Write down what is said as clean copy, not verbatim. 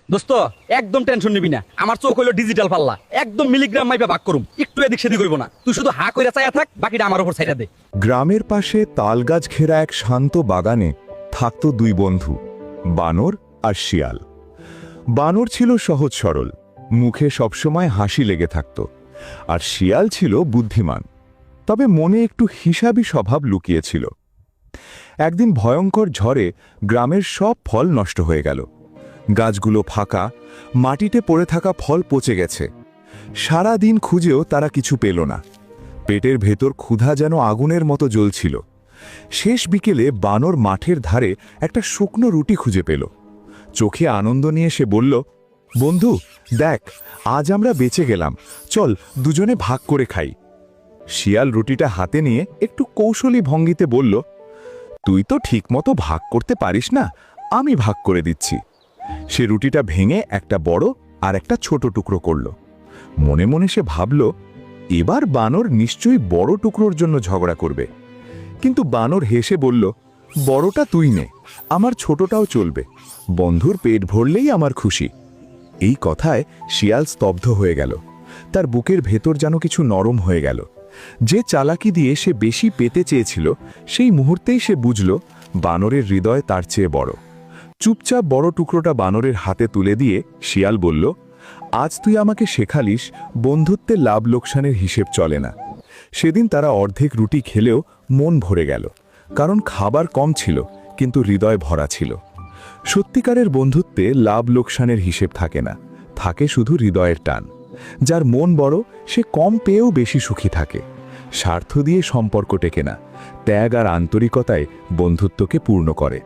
দোস্ত, একদম টেনশন নিবি না। আমার চোখ হইলো ডিজিটাল পাল্লা, একদম মিলিগ্রাম মাইপা ভাগ করুম, একটু এদিক সেদিক হইব না। তুই শুধু হা কইরা চাইয়া থাক, বাকিটা আমার উপর ছাইড়া দে। গ্রামের পাশে তালগাছ ঘেরা এক শান্ত বাগানে থাকত দুই বন্ধু, বানর আর শিয়াল। বানর ছিল সহজ সরল, মুখে সবসময় হাসি লেগে থাকত, আর শিয়াল ছিল বুদ্ধিমান, তবে মনে একটু হিসাবী স্বভাব লুকিয়েছিল। একদিন ভয়ঙ্কর ঝড়ে গ্রামের সব ফল নষ্ট হয়ে গেল। গাছগুলো ফাঁকা, মাটিতে পড়ে থাকা ফল পচে গেছে। সারা দিন খুঁজেও তারা কিছু পেল না। পেটের ভেতর ক্ষুধা যেন আগুনের মতো জ্বলছিল। শেষ বিকেলে বানর মাঠের ধারে একটা শুকনো রুটি খুঁজে পেল। চোখে আনন্দ নিয়ে সে বলল, বন্ধু দেখ, আজ আমরা বেঁচে গেলাম, চল দুজনে ভাগ করে খাই। শিয়াল রুটিটা হাতে নিয়ে একটু কৌশলী ভঙ্গিতে বলল, তুই তো ঠিকমতো ভাগ করতে পারিস না, আমি ভাগ করে দিচ্ছি। সে রুটিটা ভেঙে একটা বড় আর একটা ছোট টুকরো করল। মনে মনে সে ভাবল, এবার বানর নিশ্চয়ই বড় টুকরোর জন্য ঝগড়া করবে। কিন্তু বানর হেসে বলল, বড়টা তুই নে, আমার ছোটটাও চলবে, বন্ধুর পেট ভরলেই আমার খুশি। এই কথায় শিয়াল স্তব্ধ হয়ে গেল। তার বুকের ভেতর যেন কিছু নরম হয়ে গেল। যে চালাকি দিয়ে সে বেশি পেতে চেয়েছিল, সেই মুহূর্তেই সে বুঝল বানরের হৃদয় তার চেয়ে বড়। চুপচাপ বড় টুকরোটা বানরের হাতে তুলে দিয়ে শিয়াল বলল, আজ তুই আমাকে শেখালিস বন্ধুত্বের লাভ লোকসানের হিসেব চলে না। সেদিন তারা অর্ধেক রুটি খেলেও মন ভরে গেল, কারণ খাবার কম ছিল কিন্তু হৃদয় ভরা ছিল। সত্যিকারের বন্ধুত্বে লাভ লোকসানের হিসেব থাকে না, থাকে শুধু হৃদয়ের টান। যার মন বড় সে কম পেয়েও বেশি সুখী থাকে। স্বার্থ দিয়ে সম্পর্ক টেকে না, ত্যাগ আর আন্তরিকতায় বন্ধুত্বকে পূর্ণ করে।